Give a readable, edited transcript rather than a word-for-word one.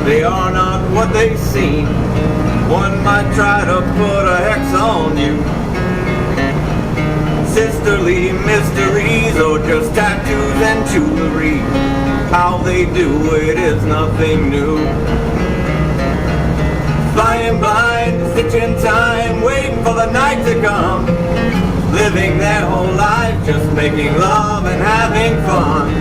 They are not what they seem. One might try to put a hex on you. Sisterly mysteries or just tattoos and jewelry. How they do it is nothing new. Flying blind, stitching time, waiting for the night to come. Living their whole life just making love and having fun.